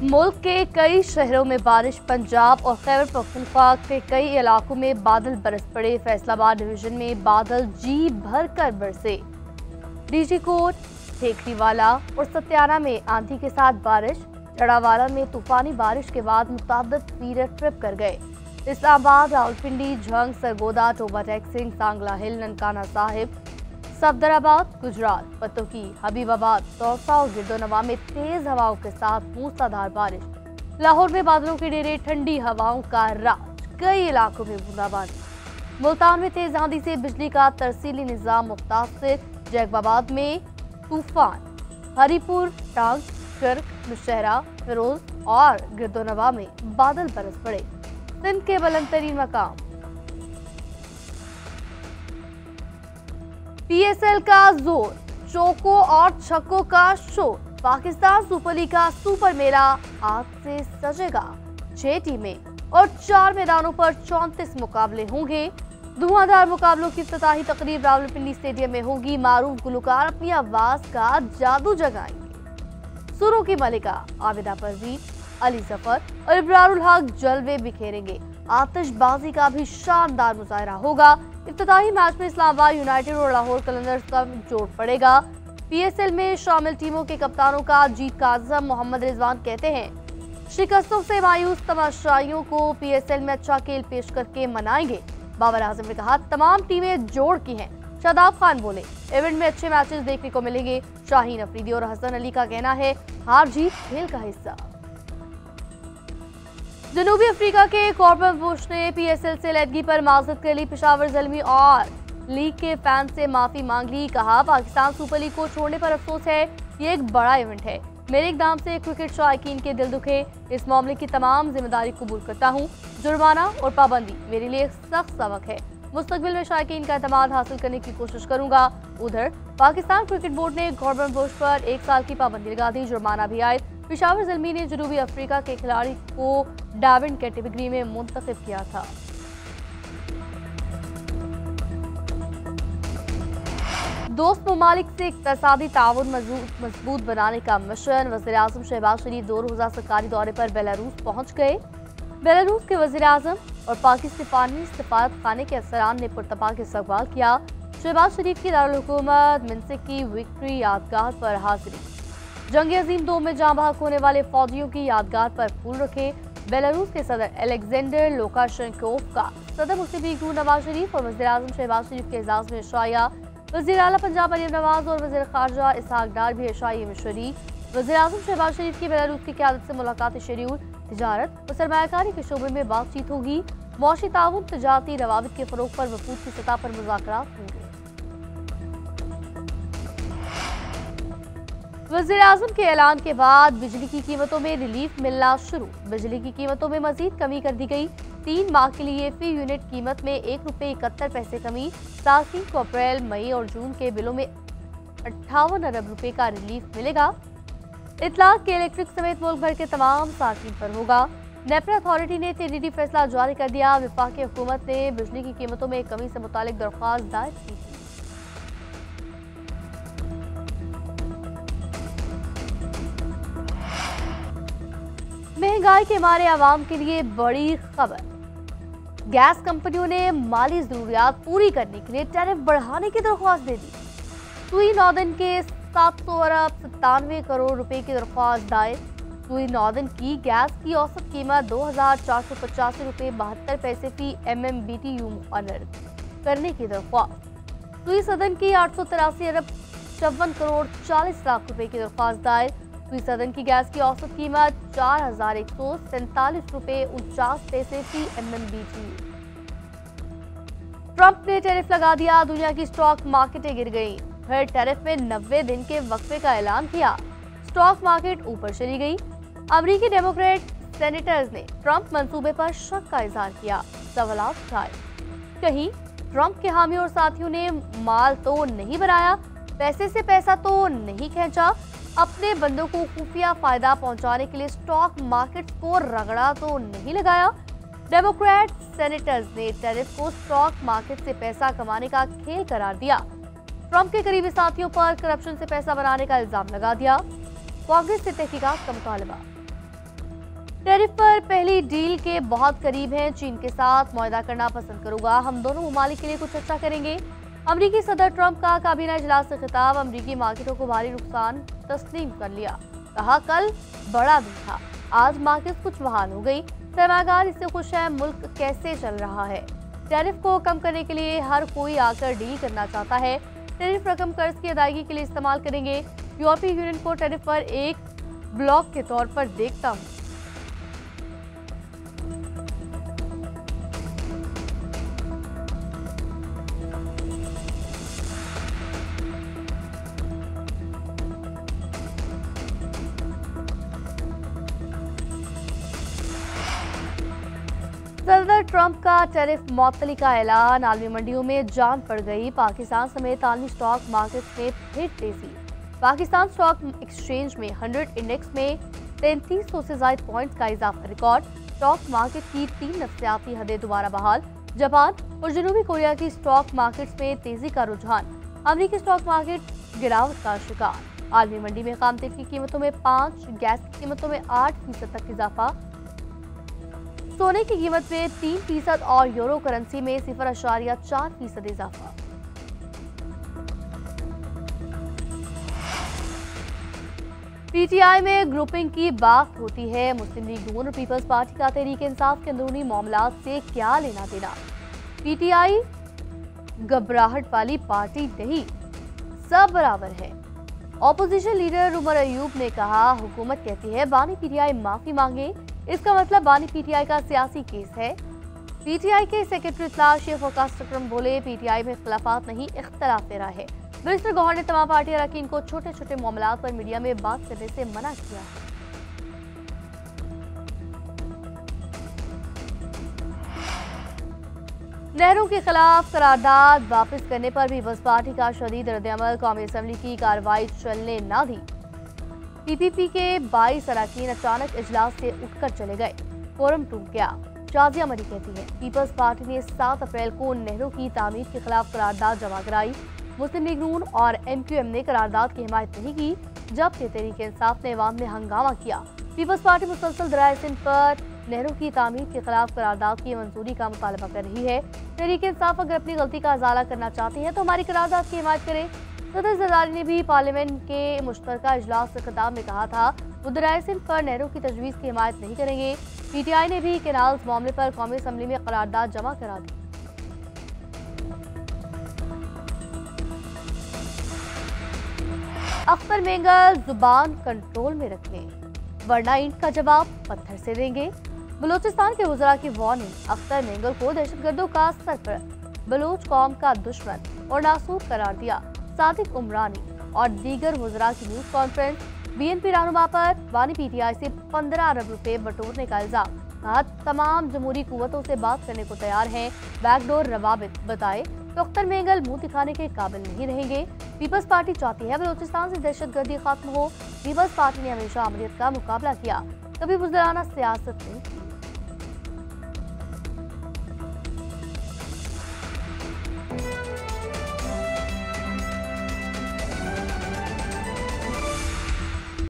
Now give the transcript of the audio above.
मुल्क के कई शहरों में बारिश, पंजाब और खैबर पख्तूनख्वा के कई इलाकों में बादल बरस पड़े। फैसलाबाद डिवीजन में बादल जी भरकर बरसे। डीजी कोट, ठेकरीवाला और सत्याना में आंधी के साथ बारिश। जड़ावाला में तूफानी बारिश के बाद मुतअद्दिद पीर ट्रिप कर गए। इस्लामाबाद, रावलपिंडी, झंग, सरगोदा, टोबा टेक्सिंग, सांगला हिल, ननकाना साहिब, सफदराबाद, गुजरात, पतोकी, हबीबाबाद, दौसा और गिरदोनवा में तेज हवाओं के साथ मूसलाधार बारिश। लाहौर में बादलों के डेरे, ठंडी हवाओं का राज, कई इलाकों में बूंदाबांदी। मुल्तान में तेज आंधी से बिजली का तरसीली निजाम मुतासिर। जैकबाबाद में तूफान। हरीपुर, टांग, कर्क, मुशहरा, फिरोज और गिरदोनवा में बादल बरस पड़े। सिंध के बुलंद तरीन मकाम। पीएसएल का जोर, चौकों और छक्कों का शोर। पाकिस्तान सुपर लीग का सुपर मेला आज से सजेगा। 6 टीमें और 4 मैदानों पर 34 मुकाबले होंगे। धुआंधार मुकाबलों की इफ्तिताही तकरीब रावलपिंडी स्टेडियम में होगी। मारूफ गुलकार अपनी आवाज का जादू जगाएंगे। सुरों की मलिका आबिदा परवीन, अली जफर और इब्रारुल हक जलवे बिखेरेंगे। आतिशबाजी का भी शानदार मुजाहरा होगा। इफ्तिताही मैच में इस्लामाबाद यूनाइटेड और लाहौर कलंदर्स का जोड़ पड़ेगा। पीएसएल में शामिल टीमों के कप्तानों का जीत का आज़म मोहम्मद रिजवान कहते हैं, शिकस्तों से मायूस तमाशाइयों को पीएसएल में अच्छा खेल पेश करके मनाएंगे। बाबर आजम ने कहा, तमाम टीमें जोड़ की हैं। शादाब खान बोले, इवेंट में अच्छे मैचेस देखने को मिलेंगे। शाहीन अफरीदी और हसन अली का कहना है, हार जीत खेल का हिस्सा। जनूबी अफ्रीका के कॉर्बन बुश ने पीएसएल से लैदगी पर माजरत कर ली। पेशावर ज़ल्मी और लीग के फैन से माफी मांग ली। कहा, पाकिस्तान सुपर लीग को छोड़ने पर अफसोस है। ये एक बड़ा इवेंट है। मेरे इकदाम से क्रिकेट शायकीन के दिल दुखे। इस मामले की तमाम जिम्मेदारी कबूल करता हूँ। जुर्माना और पाबंदी मेरे लिए एक सख्त सबक है। मुस्तकबिल में शायकीन का एतमाद हासिल करने की कोशिश करूंगा। उधर पाकिस्तान क्रिकेट बोर्ड ने कॉर्बन बुश पर 1 साल की पाबंदी लगा दी। जुर्माना भी आए। पेशावर ज़ल्मी ने जनूबी अफ्रीका के खिलाड़ी को डाविन कैटेगरी में मुंतखब किया था। दोस्त ममालिक से इक़्तिसादी ताउन मजबूत बनाने का मिशन। वज़ीर-ए-आज़म शहबाज शरीफ 2 रोज़ा सरकारी दौरे पर बेलारूस पहुंच गए। बेलारूस के वज़ीर-ए-आज़म और पाकिस्तानी सफारत खाने के अफसरान ने पुरतपाक इस्तकबाल किया। शहबाज शरीफ की दारुल हुकूमत मिन्सिक की विक्ट्री यादगार पर हाजिरी। जंग अजीम 2 में जाँ बहक होने वाले फौजियों की यादगार पर फूल रखे। बेलारूस के सदर अलेक्जेंडर लुकाशेंकोव का सदर मुस्लिम लीग नवाज शरीफ और वज़ीर-ए-आज़म शहबाज शरीफ के एजाज़ में शाया। वज़ीर-ए-आला पंजाब मरियम नवाज और वज़ीर ख़ारजा इसहाक डार भी शाही में शरीक। वज़ीर-ए-आज़म शहबाज शरीफ की बेलारूस की क़यादत से मुलाकात शेड्यूल। तिजारत और सरमायाकारी के शोबे में बातचीत होगी। मौशी ताउन, तजारती रवाबित के फ़रोग़ पर वफूद की सतह पर मुज़ाकरात होंगे। वज़ीर-ए-आज़म के ऐलान के बाद बिजली की कीमतों में रिलीफ मिलना शुरू। बिजली की कीमतों में मजीद कमी कर दी गई। 3 माह के लिए फी यूनिट कीमत में 1 रुपये 71 पैसे कमी। सार्फिन को अप्रैल, मई और जून के बिलों में 58 अरब रुपए का रिलीफ मिलेगा। इतलाक के इलेक्ट्रिक समेत मुल्क भर के तमाम सार्फिन पर होगा। नेपरा अथॉरिटी ने तहरीरी फैसला जारी कर दिया। वफाकी हुकूमत ने बिजली की कीमतों में कमी से मुतालिक दरख्वास्त दायर की। महंगाई के मारे आवाम के लिए बड़ी खबर। गैस कंपनियों ने माली जरूरियात पूरी करने के लिए टैरिफ बढ़ाने की दरख्वास्त दे दी। सुई नॉर्दर्न के 700 अरब 97 करोड़ रुपए की दरख्वास्त दायर। सुई नॉर्दर्न की गैस की औसत कीमत 2485 रुपए 72 पैसे फी MMBTU मुकर्रर करने की दरख्वास्त। सुई सदन की 883 अरब 54 करोड़ 40 लाख रुपए की दरख्वास्त दायर। सुई सदन की गैस की औसत कीमत 4147 रुपए 49 पैसे फी MMBTU। ट्रंप ने टैरिफ लगा दिया। दुनिया की स्टॉक मार्केटें गिर गईं। फिर टैरिफ में 90 दिन के वक्फे का ऐलान किया। स्टॉक मार्केट ऊपर चली गई। अमेरिकी डेमोक्रेट सेनेटर्स ने ट्रंप मंसूबे पर शक का इजहार किया। सवालात उठाए, कहीं ट्रंप के हामी और साथियों ने माल तो नहीं बनाया, पैसे से पैसा तो नहीं खींचा, अपने बंदों को खुफिया फायदा पहुंचाने के लिए स्टॉक मार्केट को रगड़ा तो नहीं लगाया। डेमोक्रेट सेनेटर्स ने टैरिफ को स्टॉक मार्केट से पैसा कमाने का खेल करार दिया। ट्रंप के करीबी साथियों पर करप्शन से पैसा बनाने का इल्जाम लगा दिया। कांग्रेस से तहकीकात का मुतालबा। टैरिफ पर पहली डील के बहुत करीब हैं। चीन के साथ मुआहदा करना पसंद करूंगा। हम दोनों ममालिक के लिए कुछ अच्छा करेंगे। अमरीकी सदर ट्रंप का काबीना इजलास से खिताब। अमरीकी मार्केटों को भारी नुकसान तस्लीम कर लिया। कहा कल बड़ा दिन था, आज मार्केट कुछ बहाल हो गई। सरमायाकार इससे खुश है। मुल्क कैसे चल रहा है? टैरिफ को कम करने के लिए हर कोई आकर डील करना चाहता है। टैरिफ रकम कर्ज की अदायगी के लिए इस्तेमाल करेंगे। यूरोपीय यूनियन को टैरिफ पर एक ब्लॉक के तौर पर देखता हूँ। सदर ट्रंप का टैरिफ मअतली का ऐलान। आलमी मंडियों में जान पड़ गई। पाकिस्तान समेत आलमी स्टॉक मार्केट में फिर तेजी। पाकिस्तान स्टॉक एक्सचेंज में 100 इंडेक्स में 3300 से ज्यादा पॉइंट्स का इजाफा रिकॉर्ड। स्टॉक मार्केट की 3 नफ्सियाती हदें दोबारा बहाल। जापान और जनूबी कोरिया की स्टॉक मार्केट्स में तेजी का रुझान। अमरीकी स्टॉक मार्केट गिरावट का शिकार। आलमी मंडी में खाम तेल की कीमतों में 5, गैस की कीमतों में 8% तक इजाफा। सोने की कीमत में 3% और यूरो करेंसी में 0.4% इजाफा। पीटीआई में ग्रुपिंग की बात होती है। मुस्लिम लीग नून और पीपल्स पार्टी का तहरीक इंसाफ के अंदरूनी मामलात से क्या लेना देना? पीटीआई घबराहट वाली पार्टी नहीं, सब बराबर है। ऑपोजिशन लीडर उमर अयूब ने कहा, हुकूमत कहती है बानी पीटीआई माफी मांगे, इसका मतलब बानी पीटीआई का सियासी केस है। पीटीआई के सेक्रेटरी इत्तलाह शेख वकास अकरम बोले, पीटीआई में इख्तलाफात नहीं, इख्तलाफ राय है। मिनिस्टर गौहर ने तमाम पार्टी अरकान को छोटे छोटे मामलात पर मीडिया में बात करने से मना किया। नेहरू के खिलाफ करारदाद वापस करने पर पीपल्स पार्टी का शदीद रद्दअमल। कौमी असम्बली की कार्रवाई चलने न दी। पीपीपी के 22 अरकान अचानक इजलास से उठकर चले गए। कोरम टूट गया। शाजिया मरी कहती है, पीपल्स पार्टी ने 7 अप्रैल को नेहरू की तामीर के खिलाफ करारदाद जमा कराई। मुस्लिम लीग नून और एमक्यूएम ने करारदाद की हिमायत नहीं की, जबकि तहरीक इंसाफ ने अवाम में हंगामा किया। पीपल्स पार्टी मुसलसल दराए सिंध पर नेहरू की तामीर के खिलाफ करारदाद की मंजूरी का मुतालबा कर रही है। तहरीक इंसाफ अगर अपनी गलती का इजाला करना चाहती है तो हमारी करारदाद की हिमायत करे। सदर जरदारी ने भी पार्लियामेंट के मुश्तरका इजलास से खिताब में कहा था, वो दराए सिंध पर नेहरू की तजवीज़ की हिमायत नहीं करेंगे। पीटीआई ने भी कैनाल्स मामले पर कौमी असम्बली में करारदाद जमा करा दी। अख्तर मेंगल जुबान कंट्रोल में रख लें, वरना ईंट का जवाब पत्थर से देंगे। बलूचिस्तान के वज़रा की वार्निंग। अख्तर मेंगल को दहशतगर्दों का सरपरस्त, बलूच कौम का दुश्मन और नासूर करार दिया। सादिक उमरानी और दीगर वज़रा की न्यूज़ कॉन्फ्रेंस। बीएनपी रहनुमा पर बानी पीटीआई से 15 अरब रुपए बटोरने का इल्जाम। कहा तमाम जमहूरी कुव्वतों से बात करने को तैयार हैं। बैकडोर रवाबित बताए तो अख्तर मेंगल मुंह दिखाने के काबिल नहीं रहेंगे। पीपल्स पार्टी चाहती है बलूचिस्तान से दहशतगर्दी खत्म हो। पीपल्स पार्टी ने हमेशा अमलियत का मुकाबला किया, कभी बुज़दिलाना सियासत नहीं की।